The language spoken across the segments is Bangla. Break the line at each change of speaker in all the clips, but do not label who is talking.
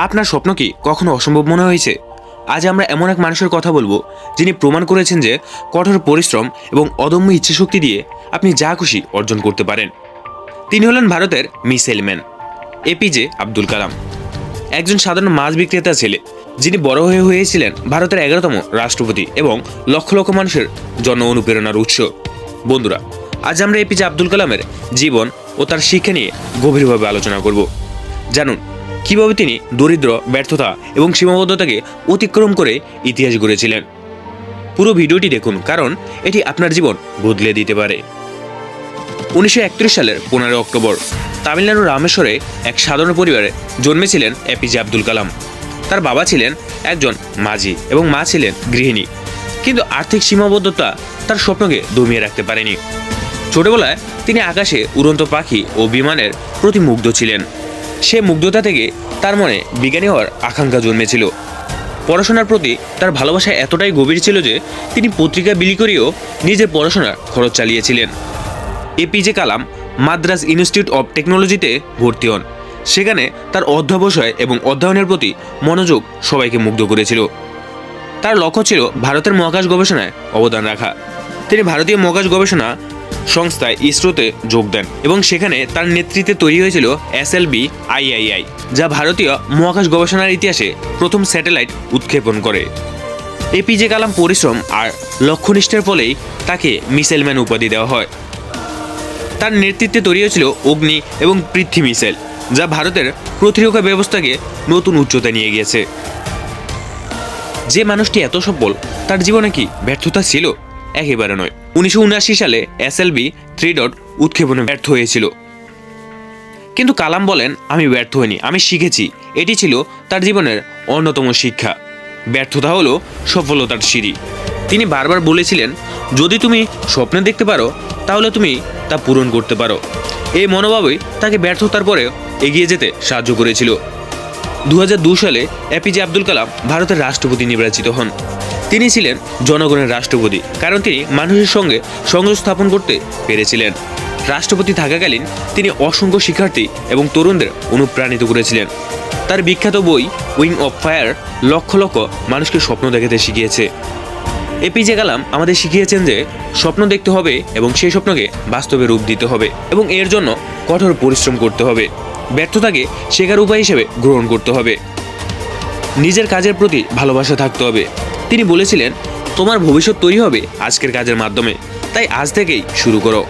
আপনার স্বপ্ন কি কখনো অসম্ভব মনে হয়েছে? আজ আমরা এমন এক মানুষের কথা বলবো যিনি প্রমাণ করেছেন যে কঠোর পরিশ্রম এবং অদম্য ইচ্ছাশক্তি দিয়ে আপনি যা খুশি অর্জন করতে পারেন। তিনি হলেন ভারতের missile man APJ Abdul Kalam. একজন সাধারণ মাছ বিক্রেতা ছেলে যিনি বড় হয়েছিলেন ভারতের 11তম রাষ্ট্রপতি এবং লক্ষ লক্ষ মানুষের জন্য অনুপ্রেরণার উৎস। বন্ধুরা, আজ আমরা এপিজে আব্দুল কালামের জীবন ও তার শিক্ষা নিয়ে গভীরভাবে আলোচনা করব। জানুন কিভাবে তিনি দরিদ্র, ব্যর্থতা এবং সীমাবদ্ধতাকে অতিক্রম করে ইতিহাস গড়েছিলেন। পুরো ভিডিওটি দেখুন, কারণ এটি আপনার জীবন বদলে দিতে পারে। 1931 সালের 15 অক্টোবর তামিলনাড়ুর রামেশ্বরে এক সাধারণ পরিবারে জন্মেছিলেন এপিজে আব্দুল কালাম। তার বাবা ছিলেন একজন মাঝি এবং মা ছিলেন গৃহিণী, কিন্তু আর্থিক সীমাবদ্ধতা তার স্বপ্নকে দমিয়ে রাখতে পারেনি। ছোটবেলায় তিনি আকাশে উড়ন্ত পাখি ও বিমানের প্রতি মুগ্ধ ছিলেন। সে মুগ্ধতা থেকে তার মনে বিজ্ঞানী হওয়ার আকাঙ্ক্ষা জন্মেছিল। পড়াশোনার প্রতি তার ভালোবাসা এতটাই গভীর ছিল যে তিনি পত্রিকা বিলি করেও নিজের পড়াশোনার খরচ চালিয়েছিলেন। APJ Kalam Madras institute of টেকনোলজিতে ভর্তি হন। সেখানে তার অধ্যবসায় এবং অধ্যয়নের প্রতি মনোযোগ সবাইকে মুগ্ধ করেছিল। তার লক্ষ্য ছিল ভারতের মহাকাশ গবেষণায় অবদান রাখা। তিনি ভারতীয় মহাকাশ গবেষণা সংস্থায় ইসরোতে যোগ দেন এবং সেখানে তার নেতৃত্বে তৈরি হয়েছিল SLV-III, যা ভারতীয় মহাকাশ গবেষণার ইতিহাসে প্রথম স্যাটেলাইট উৎক্ষেপণ করে। এপিজে কালাম পরিশ্রম আর লক্ষ্যনিষ্ঠার ফলেই তাকে মিসাইল ম্যান উপাধি দেওয়া হয়। তার নেতৃত্বে তৈরি হয়েছিল অগ্নি এবং পৃথ্বী মিসাইল, যা ভারতের প্রতিরক্ষা ব্যবস্থাকে নতুন উচ্চতায় নিয়ে গিয়েছে। যে মানুষটি এত সফল, তার জীবনে কি ব্যর্থতা ছিল? একেবারে নয়। 1979 সালে SLV-3 উৎক্ষেপণে ব্যর্থ হয়েছিল, কিন্তু কালাম বলেন, আমি ব্যর্থ হইনি, আমি শিখেছি। এটি ছিল তার জীবনের অন্যতম শিক্ষা। ব্যর্থতা হলো সফলতার সিঁড়ি। তিনি বারবার বলেছিলেন, যদি তুমি স্বপ্নে দেখতে পারো তাহলে তুমি তা পূরণ করতে পারো। এই মনোভাবই তাকে ব্যর্থতার পরেও এগিয়ে যেতে সাহায্য করেছিল। 2002 সালে এপিজে আব্দুল কালাম ভারতের রাষ্ট্রপতি নির্বাচিত হন। তিনি ছিলেন জনগণের রাষ্ট্রপতি, কারণ তিনি মানুষের সঙ্গে সংযোগ স্থাপন করতে পেরেছিলেন। রাষ্ট্রপতি থাকাকালীন তিনি অসংখ্য শিক্ষার্থী এবং তরুণদের অনুপ্রাণিত করেছিলেন। তার বিখ্যাত বই wing of fire lakh lakh মানুষকে স্বপ্ন দেখাতে শিখিয়েছে। এপিজে কালাম আমাদের শিখিয়েছেন যে স্বপ্ন দেখতে হবে এবং সেই স্বপ্নকে বাস্তবে রূপ দিতে হবে এবং এর জন্য কঠোর পরিশ্রম করতে হবে। ব্যর্থতাকে শেখার উপায় হিসেবে গ্রহণ করতে হবে। নিজের কাজের প্রতি ভালোবাসা থাকতে হবে। তিনি বলেছিলেন, তোমার ভবিষ্যৎ তৈরি হবে আজকের কাজের মাধ্যমে, তাই আজ থেকেই শুরু করো।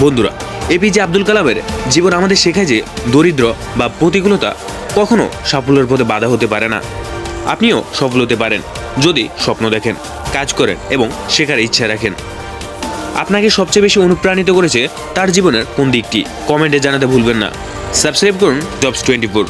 বন্ধুরা, এপিজে আব্দুল কালামের জীবন আমাদের শেখায় যে দরিদ্র বা প্রতিকূলতা কখনো সাফল্যের পথে বাধা হতে পারে না। আপনিও সফল হতে পারেন যদি স্বপ্ন দেখেন, কাজ করেন এবং শেখার ইচ্ছা রাখেন। আপনাকে সবচেয়ে বেশি অনুপ্রাণিত করেছে তার জীবনের কোন দিকটি? কমেন্টে জানাতে ভুলবেন না। সাবস্ক্রাইব করুন জবস 24।